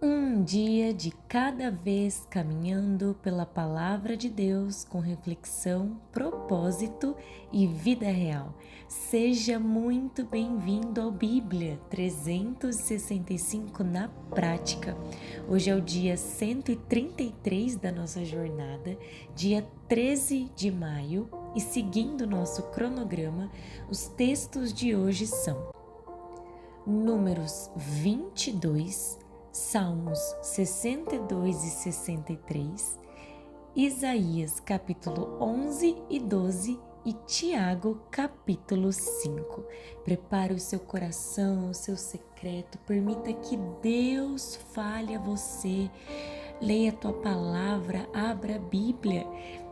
Um dia de cada vez caminhando pela palavra de Deus com reflexão, propósito e vida real. Seja muito bem-vindo ao Bíblia 365 na prática. Hoje é o dia 133 da nossa jornada, dia 13 de maio, e seguindo nosso cronograma, os textos de hoje são Números 22, Salmos 62 e 63, Isaías capítulo 11 e 12 e Tiago capítulo 5. Prepare o seu coração, o seu secreto, permita que Deus fale a você. Leia a tua palavra, abra a Bíblia.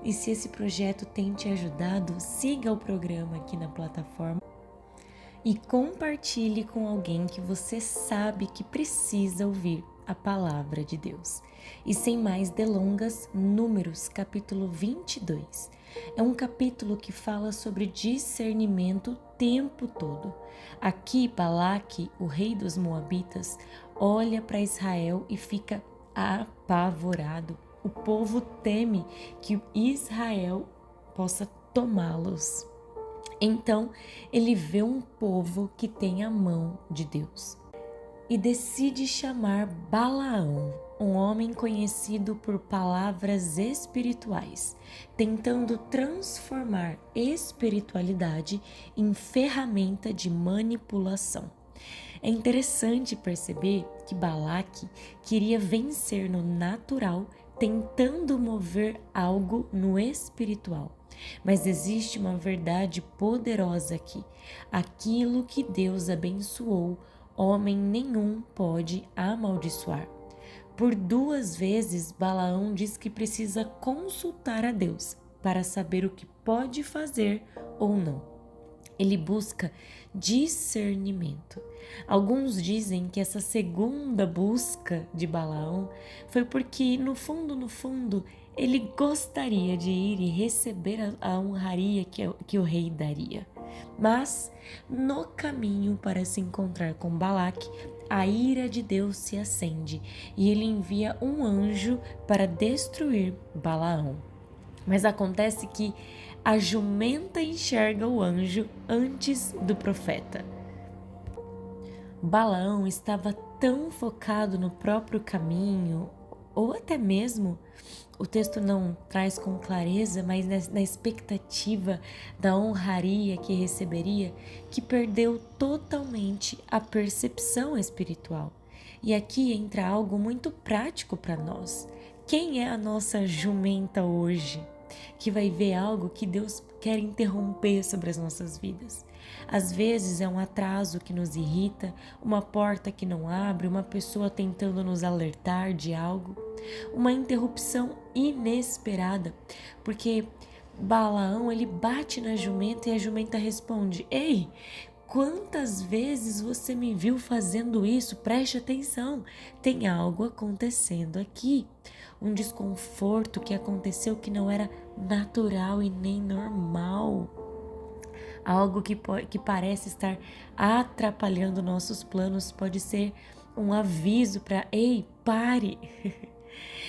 E se esse projeto tem te ajudado, siga o programa aqui na plataforma e compartilhe com alguém que você sabe que precisa ouvir a palavra de Deus. E sem mais delongas, Números capítulo 22. É um capítulo que fala sobre discernimento o tempo todo. Aqui Balaque, o rei dos Moabitas, olha para Israel e fica apavorado. O povo teme que Israel possa tomá-los. Então, ele vê um povo que tem a mão de Deus e decide chamar Balaão, um homem conhecido por palavras espirituais, tentando transformar espiritualidade em ferramenta de manipulação. É interessante perceber que Balaque queria vencer no natural, tentando mover algo no espiritual. Mas existe uma verdade poderosa aqui. Aquilo que Deus abençoou, homem nenhum pode amaldiçoar. Por 2 vezes, Balaão diz que precisa consultar a Deus para saber o que pode fazer ou não. Ele busca discernimento. Alguns dizem que essa segunda busca de Balaão foi porque, no fundo, ele gostaria de ir e receber a honraria que o rei daria. Mas, no caminho para se encontrar com Balaque, a ira de Deus se acende e ele envia um anjo para destruir Balaão. Mas acontece que a jumenta enxerga o anjo antes do profeta. Balaão estava tão focado no próprio caminho, ou até mesmo, o texto não traz com clareza, mas na expectativa da honraria que receberia, que perdeu totalmente a percepção espiritual. E aqui entra algo muito prático para nós. Quem é a nossa jumenta hoje, que vai ver algo que Deus quer interromper sobre as nossas vidas? Às vezes é um atraso que nos irrita, uma porta que não abre, uma pessoa tentando nos alertar de algo, uma interrupção inesperada, porque Balaão ele bate na jumenta e a jumenta responde: Ei, quantas vezes você me viu fazendo isso? Preste atenção, tem algo acontecendo aqui. Um desconforto que aconteceu que não era natural e nem normal. Algo que parece estar atrapalhando nossos planos pode ser um aviso para: ei, pare!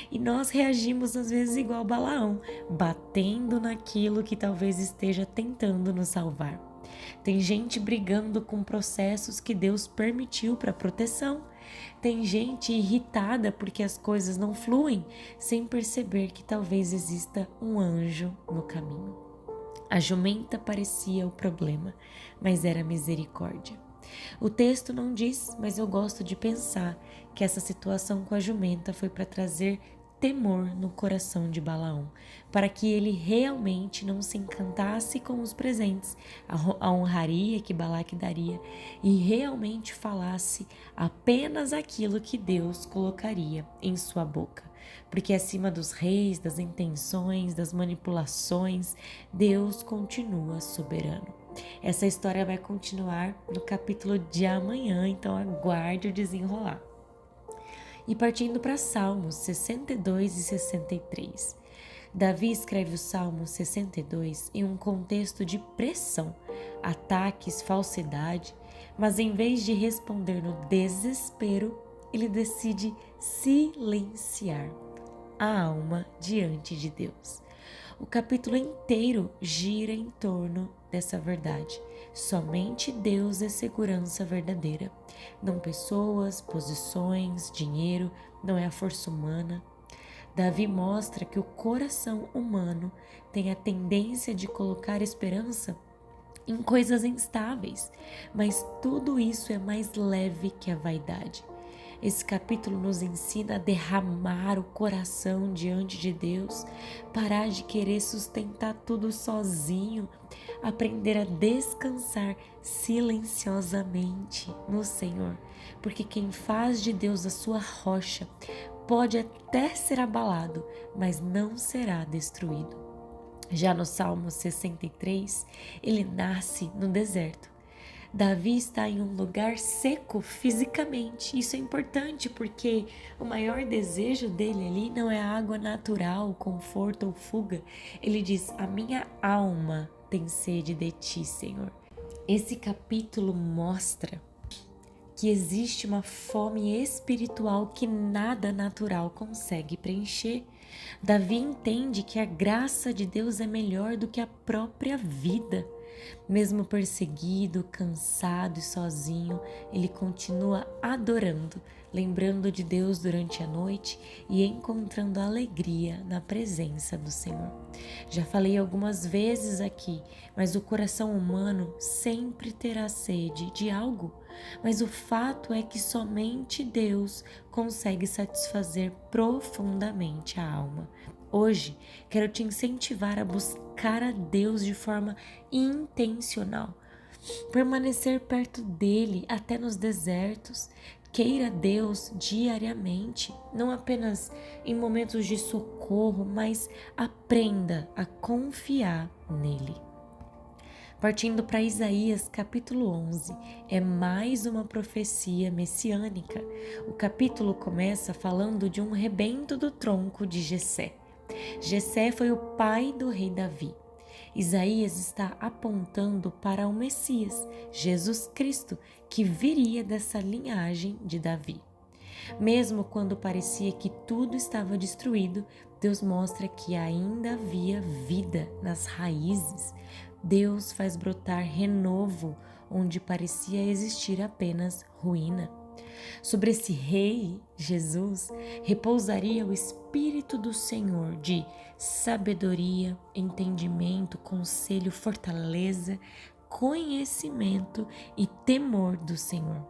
E nós reagimos às vezes igual Balaão, batendo naquilo que talvez esteja tentando nos salvar. Tem gente brigando com processos que Deus permitiu para proteção. Tem gente irritada porque as coisas não fluem, sem perceber que talvez exista um anjo no caminho. A jumenta parecia o problema, mas era misericórdia. O texto não diz, mas eu gosto de pensar que essa situação com a jumenta foi para trazer temor no coração de Balaão, para que ele realmente não se encantasse com os presentes, a honraria que Balaque daria, e realmente falasse apenas aquilo que Deus colocaria em sua boca. Porque acima dos reis, das intenções, das manipulações, Deus continua soberano. Essa história vai continuar no capítulo de amanhã, então aguarde o desenrolar. E partindo para Salmos 62 e 63. Davi escreve o Salmo 62 em um contexto de pressão, ataques, falsidade, mas em vez de responder no desespero, ele decide silenciar a alma diante de Deus. O capítulo inteiro gira em torno dessa verdade. Somente Deus é segurança verdadeira. Não pessoas, posições, dinheiro, não é a força humana. Davi mostra que o coração humano tem a tendência de colocar esperança em coisas instáveis, mas tudo isso é mais leve que a vaidade. Esse capítulo nos ensina a derramar o coração diante de Deus, parar de querer sustentar tudo sozinho, aprender a descansar silenciosamente no Senhor, porque quem faz de Deus a sua rocha pode até ser abalado, mas não será destruído. Já no Salmo 63, ele nasce no deserto. Davi está em um lugar seco fisicamente. Isso é importante porque o maior desejo dele ali não é água natural, conforto ou fuga. Ele diz: a minha alma tem sede de ti, Senhor. Esse capítulo mostra que existe uma fome espiritual que nada natural consegue preencher. Davi entende que a graça de Deus é melhor do que a própria vida. Mesmo perseguido, cansado e sozinho, ele continua adorando, lembrando de Deus durante a noite e encontrando alegria na presença do Senhor. Já falei algumas vezes aqui, mas o coração humano sempre terá sede de algo. Mas o fato é que somente Deus consegue satisfazer profundamente a alma. Hoje, quero te incentivar a buscar a Deus de forma intencional. Permanecer perto dele até nos desertos. Queira Deus diariamente, não apenas em momentos de socorro, mas aprenda a confiar nele. Partindo para Isaías capítulo 11, é mais uma profecia messiânica. O capítulo começa falando de um rebento do tronco de Jessé. Jessé foi o pai do rei Davi. Isaías está apontando para o Messias, Jesus Cristo, que viria dessa linhagem de Davi. Mesmo quando parecia que tudo estava destruído, Deus mostra que ainda havia vida nas raízes. Deus faz brotar renovo onde parecia existir apenas ruína. Sobre esse rei, Jesus, repousaria o Espírito do Senhor de sabedoria, entendimento, conselho, fortaleza, conhecimento e temor do Senhor.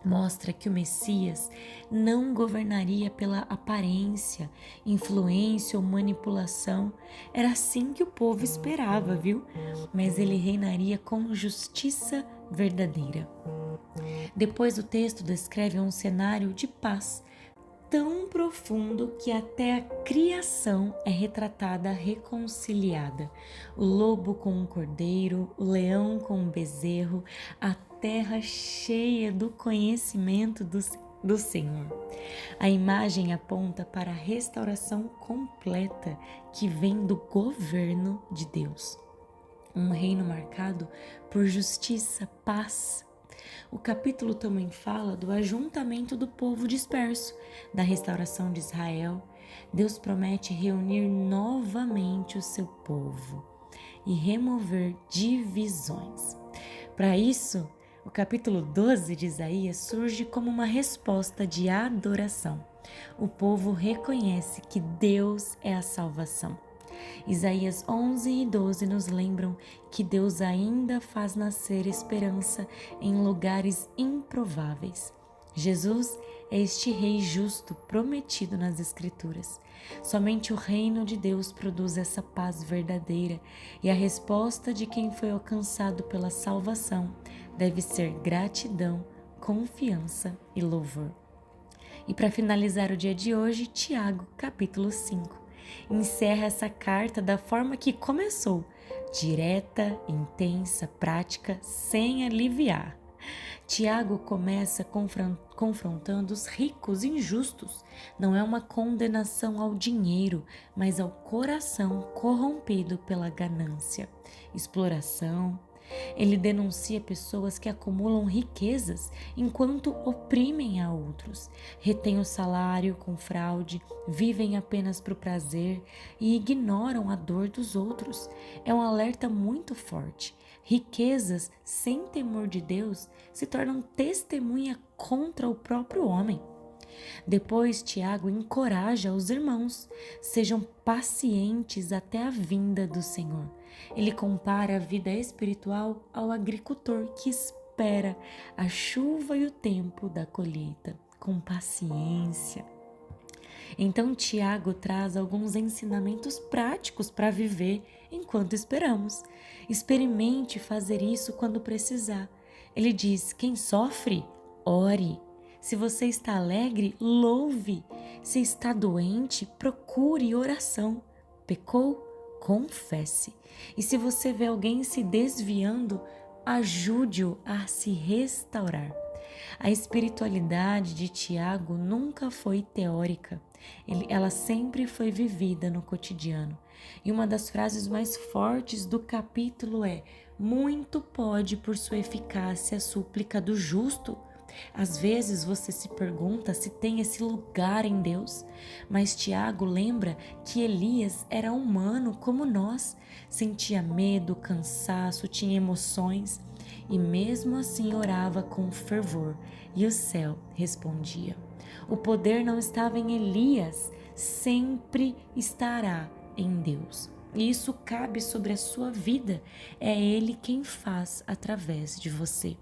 Mostra que o Messias não governaria pela aparência, influência ou manipulação. Era assim que o povo esperava, viu? Mas ele reinaria com justiça verdadeira. Depois o texto descreve um cenário de paz tão profundo que até a criação é retratada reconciliada. O lobo com o cordeiro, o leão com o bezerro, a terra cheia do conhecimento do Senhor. A imagem aponta para a restauração completa que vem do governo de Deus. Um reino marcado por justiça, paz. O capítulo também fala do ajuntamento do povo disperso, da restauração de Israel. Deus promete reunir novamente o seu povo e remover divisões. Para isso, o capítulo 12 de Isaías surge como uma resposta de adoração. O povo reconhece que Deus é a salvação. Isaías 11 e 12 nos lembram que Deus ainda faz nascer esperança em lugares improváveis. Jesus é este rei justo prometido nas Escrituras. Somente o reino de Deus produz essa paz verdadeira e a resposta de quem foi alcançado pela salvação deve ser gratidão, confiança e louvor. E para finalizar o dia de hoje, Tiago, capítulo 5. Encerra essa carta da forma que começou, direta, intensa, prática, sem aliviar. Tiago começa confrontando os ricos injustos. Não é uma condenação ao dinheiro, mas ao coração corrompido pela ganância, exploração. Ele denuncia pessoas que acumulam riquezas enquanto oprimem a outros, retêm o salário com fraude, vivem apenas para o prazer e ignoram a dor dos outros. É um alerta muito forte. Riquezas sem temor de Deus se tornam testemunha contra o próprio homem. Depois, Tiago encoraja os irmãos, sejam pacientes até a vinda do Senhor. Ele compara a vida espiritual ao agricultor que espera a chuva e o tempo da colheita, com paciência. Então, Tiago traz alguns ensinamentos práticos para viver enquanto esperamos. Experimente fazer isso quando precisar. Ele diz: quem sofre, ore. Se você está alegre, louve. Se está doente, procure oração. Pecou? Confesse. E se você vê alguém se desviando, ajude-o a se restaurar. A espiritualidade de Tiago nunca foi teórica, ela sempre foi vivida no cotidiano. E uma das frases mais fortes do capítulo é: muito pode por sua eficácia a súplica do justo. Às vezes você se pergunta se tem esse lugar em Deus, mas Tiago lembra que Elias era humano como nós, sentia medo, cansaço, tinha emoções e mesmo assim orava com fervor e o céu respondia. O poder não estava em Elias, sempre estará em Deus. E isso cabe sobre a sua vida, é Ele quem faz através de você.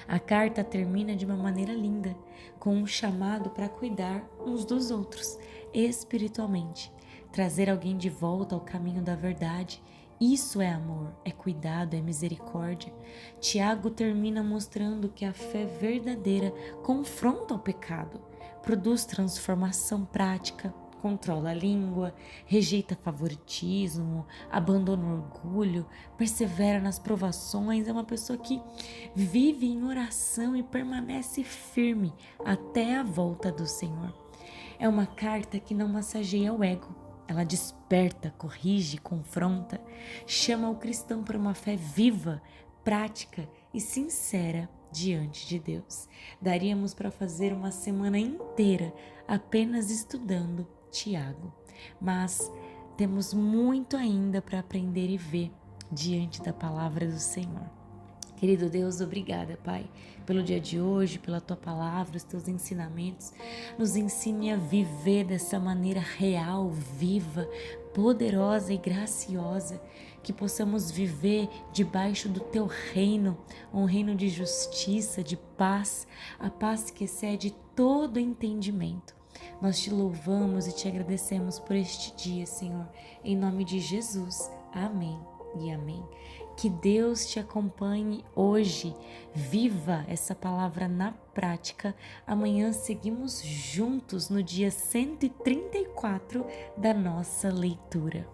A carta termina de uma maneira linda, com um chamado para cuidar uns dos outros, espiritualmente, trazer alguém de volta ao caminho da verdade. Isso é amor, é cuidado, é misericórdia. Tiago termina mostrando que a fé verdadeira confronta o pecado, produz transformação prática, controla a língua, rejeita favoritismo, abandona o orgulho, persevera nas provações, é uma pessoa que vive em oração e permanece firme até a volta do Senhor. É uma carta que não massageia o ego, ela desperta, corrige, confronta, chama o cristão para uma fé viva, prática e sincera diante de Deus. Daríamos para fazer uma semana inteira apenas estudando Tiago, mas temos muito ainda para aprender e ver diante da palavra do Senhor. Querido Deus, obrigada, Pai, pelo dia de hoje, pela Tua palavra, os Teus ensinamentos. Nos ensine a viver dessa maneira real, viva, poderosa e graciosa, que possamos viver debaixo do Teu reino, um reino de justiça, de paz, a paz que excede todo entendimento. Nós te louvamos e te agradecemos por este dia, Senhor, em nome de Jesus. Amém e amém. Que Deus te acompanhe hoje. Viva essa palavra na prática. Amanhã seguimos juntos no dia 134 da nossa leitura.